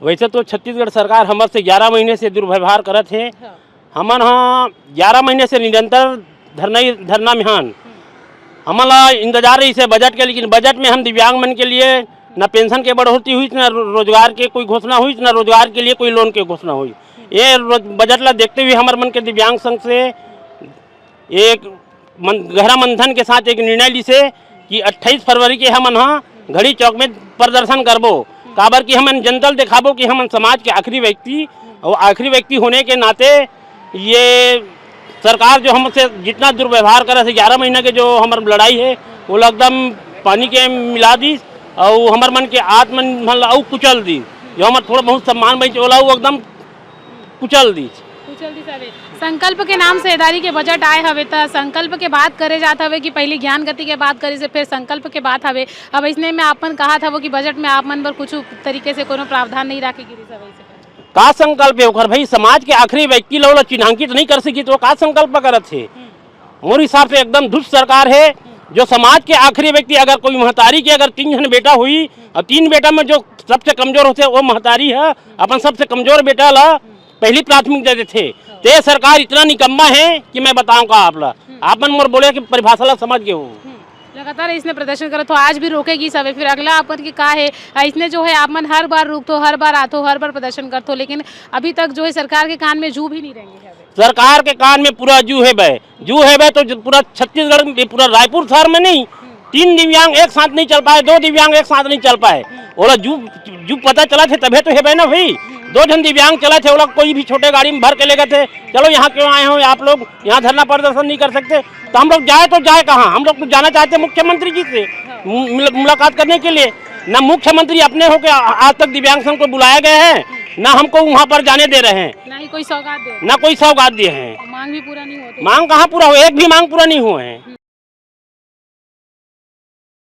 वैसे तो छत्तीसगढ़ सरकार हमारे से 11 महीने से दुर्व्यवहार करत है। हमन 11 महीने से निरंतर धरना में हन। हमारा इंतजार रही से बजट के, लेकिन बजट में हम दिव्यांग मन के लिए न पेंशन के बढ़ोतरी हुई, न रोजगार के कोई घोषणा हुई, न रोजगार के लिए कोई लोन के घोषणा हुई। ये बजट ला देखते हुए हमारे मन के दिव्यांग संघ से एक गहरा मंथन के साथ एक निर्णय ली से कि 28 फरवरी के हमन घड़ी चौक में प्रदर्शन करबो। काबर कि हमन जनता दिखाबो कि हमन समाज के आखिरी व्यक्ति, और आखिरी व्यक्ति होने के नाते ये सरकार जो हमसे जितना दुर्व्यवहार करे से 11 महीने के जो हमारी लड़ाई है वो एकदम पानी के मिला दी, और हमारे मन के आत्मन मतलब कुचल दी। जो हमारे थोड़ा बहुत सम्मान बच ओला वो एकदम कुचल दी। संकल्प के नाम से एदारी के बजट आए हवे त संकल्प के बात करे जात हवे कि पहले ज्ञान गति के बात करे से फिर संकल्प के बात हवे। अब इसने में आपन कहा था वो कि बजट में आप मन पर कुछ तरीके से कोनो प्रावधान नहीं रखे गिरी सब का संकल्प है ओकर भाई समाज के आखिरी व्यक्ति लोग चिन्हांकित नहीं कर सकी तो का संकल्प करत है। मोर हिसाब से एकदम दुष्ट सरकार है जो समाज के आखिरी व्यक्ति, अगर कोई महतारी के अगर 3 जन बेटा हुई और 3 बेटा में जो सबसे कमजोर होते वो महतारी है, अपन सबसे कमजोर बेटा ला पहली प्राथमिकता देते थे। तो ये सरकार इतना निकम्मा है कि मैं बताऊं का आप मन मोर बोले कि परिभाषा ला समझ गए हो। लगातार इसने प्रदर्शन करो तो आज भी रोकेगी सब, फिर अगला अपन की का है इसने जो है आप मन हर बार रुकतो, हर बार आतो, हर बार प्रदर्शन करतो, लेकिन अभी तक जो है सरकार के कान में जू भी नहीं रहेंगे। सरकार के कान में पूरा जू है बे तो पूरा छत्तीसगढ़ में, पूरा रायपुर शहर में नहीं 3 दिव्यांग एक साथ नहीं चल पाए, 2 दिव्यांग एक साथ नहीं चल पाए। ओला जू पता चला थे तभी तो है ना भाई। 2 जन दिव्यांग चला थे, वो लोग कोई भी छोटे गाड़ी में भर के ले गए थे। चलो यहाँ क्यों आए हो आप लोग, यहाँ धरना प्रदर्शन नहीं कर सकते, तो हम लोग जाए तो जाए कहाँ। हम लोग तो जाना चाहते हैं मुख्यमंत्री जी से मुलाकात करने के लिए। न मुख्यमंत्री अपने हो के आज तक दिव्यांग संघ को बुलाया गए हैं, न हमको वहाँ पर जाने दे रहे हैं, ना ही कोई सौगात दे, न कोई सौगात दिए हैं। मांग भी पूरा नहीं होती। मांग कहाँ पूरा हो, एक भी मांग पूरा नहीं हुए हैं।